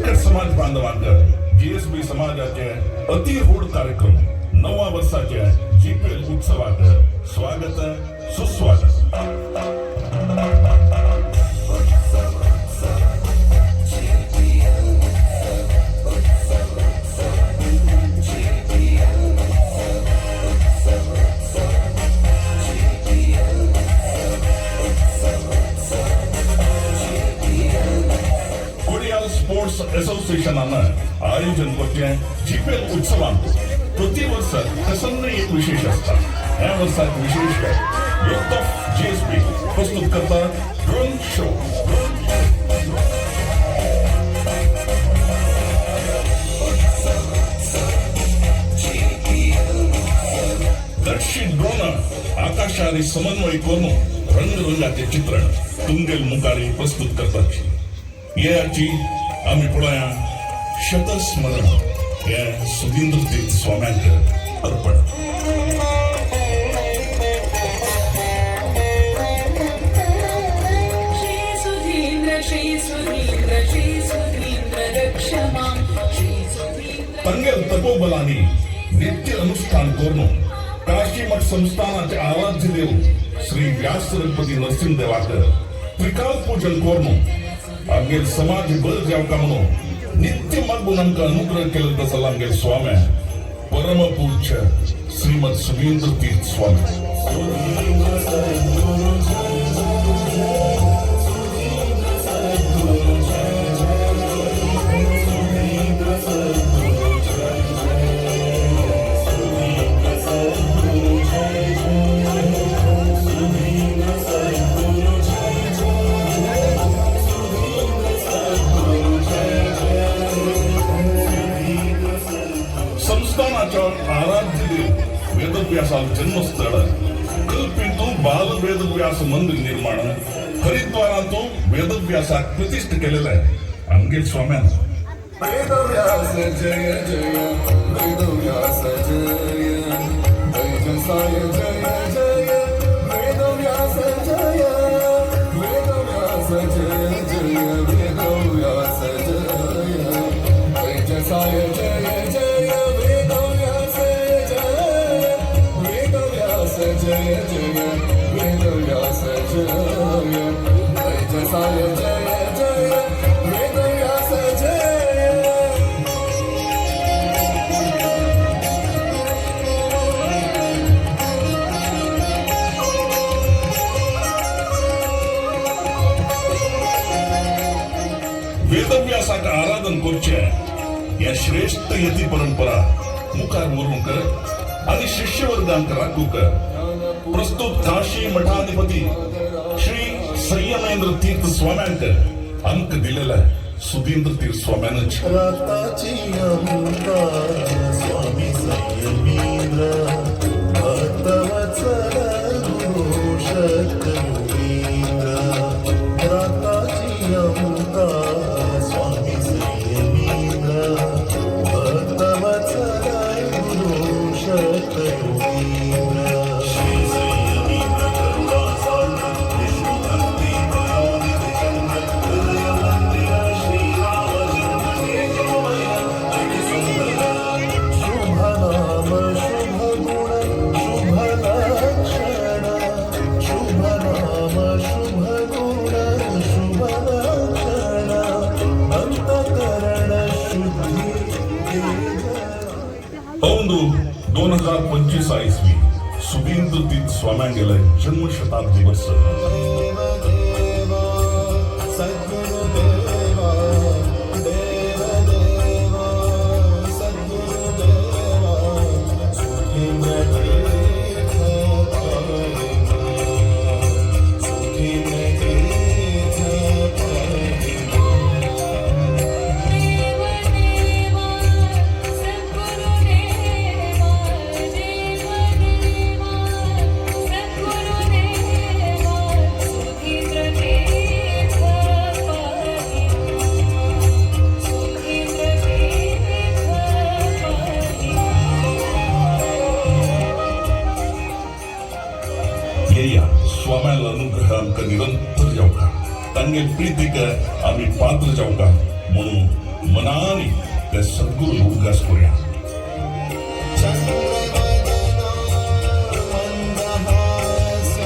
सकट समाज बांधवांक जीएसबी समाजाचे अतिरूढ कार्यक्रम 9व्या वर्षाच्या जीपीएल उत्सवात स्वागत सुस्वागत. स्पोर्ट्स असोसिएशनानं आयोजन करते जीपीएल उत्सवांत प्रति वर्ष प्रसन्न एक विशेष असतात. या वर्षात विशेष युथ ऑफ जीएसबी प्रस्तुत करतात ड्रोन शो. दक्षिण ड्रोन आकाशाने समन्वय करून रंगरंगाचे चित्रण तुंगेल मुखारी प्रस्तुत करतात. याची आम्ही पुढया शतस्मरण या सुधींद्र तीर्थ स्वाम्यांक अर्पण. तंगेल तपोबलानी नित्य अनुष्ठान करून काशी मठ संस्थानाचे आराध्य देव श्री व्यास गणपती नरसिंहदेवाक त्रिकाल पूजन करून आमगेल समाज बळ जावका म्हणून नित्य मग आमकां अनुग्रह केले तसं आमगेल स्वाम्या परम पूज्य श्रीमद सुधींद्र तीर्थ स्वामी. आराध्य देव वेदव्यासाला जन्मस्थळ कल्पितो बाल वेदव्यास मंदिर निर्माण हरिद्वारातो वेदव्यासाक प्रतिष्ठ केलेलं आहे. आमगेल स्वाम्यान वेदव्यास जय जय वेदव्यास जय वैजसाय जय जय वेदव्यास जय वेदव्यास जय जय वेदव्यास जय वैजसाय जय जय जय जय वेदव्यास जय वैजसाय जय जय वेदव्यास जय. वेदव्यासाक आराधन करचे या श्रेष्ठ यती परंपरा मुखार व्हरून कर आणि शिष्यवर्गांक राखू कर. प्रस्तुत काशी मठाधिपती श्री संयमेंद्र तीर्थ स्वाम्यांक अंक दिलेला आहे सुधींद्र तीर्थ स्वाम्यानच. राताची अमृता स्वामी संयमेंद्र भक्तवत्सल गुरु शतमुनींद्र. राताची अमृता स्वामी संयमेंद्र भक्तवत्सल गुरु शतमुनींद्र. औंदू 2025 इसवी सुधींद्र तीर्थ स्वाम्यांगेले जन्म शताब्दी वर्ष. स्वाम्याला अनुग्रह आमका निरंतर जावका तांगे प्रीतीक आम्ही पात्र जावका म्हणून मनाने त्या सद्गुरू उद्गास करूया. चंद्रवदना मंदहास्य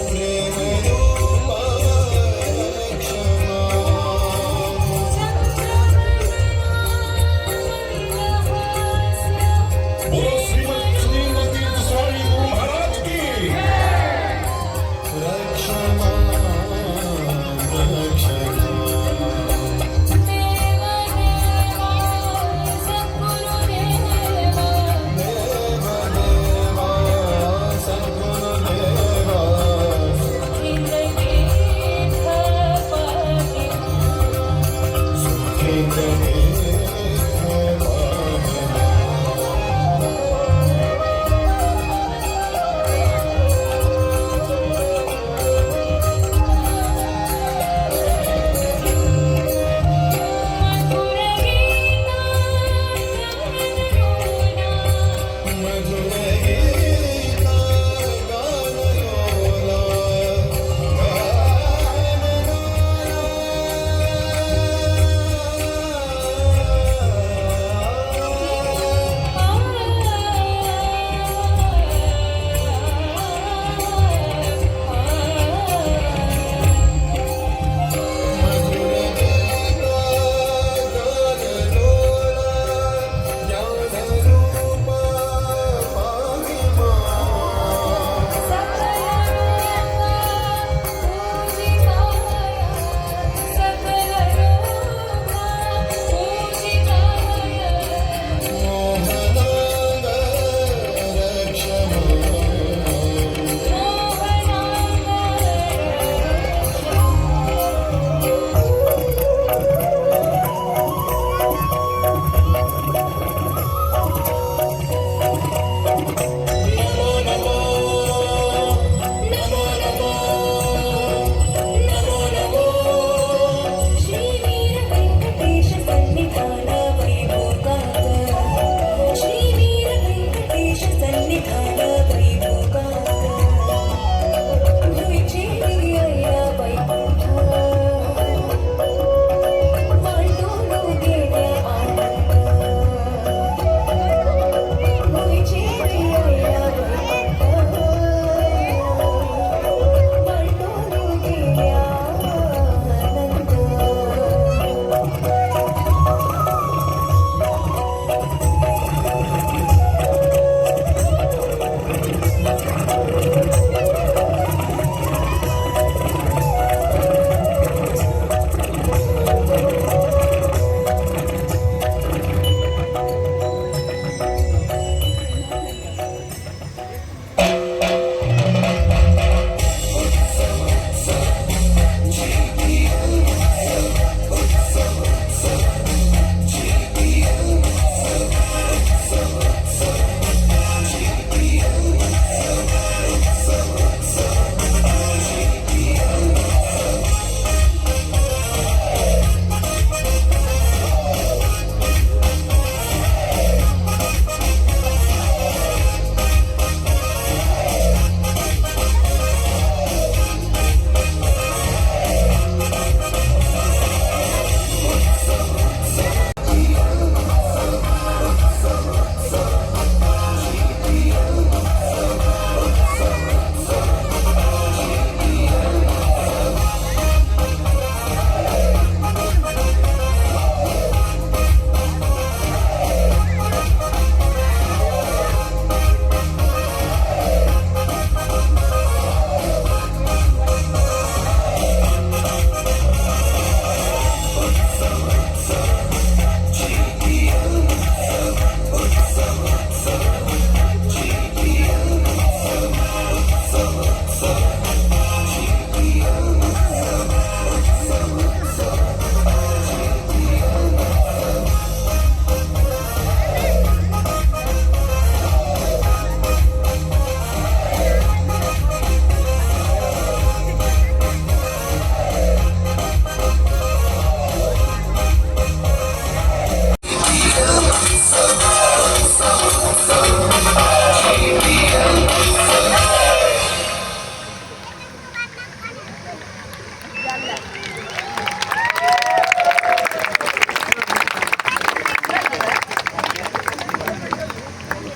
प्रेमरूपा क्षमा बोलो श्रीमती स्वामी गुरु महाराज की. रक्षमा रक्षमा देवा देवा सद्गुरुदेवा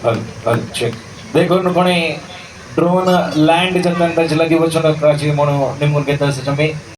ಚೆಕ್ देखून कोणी ड्रोन लँड जाताना त्याची लगी वचन काची म्हणून निमून घेत असं मी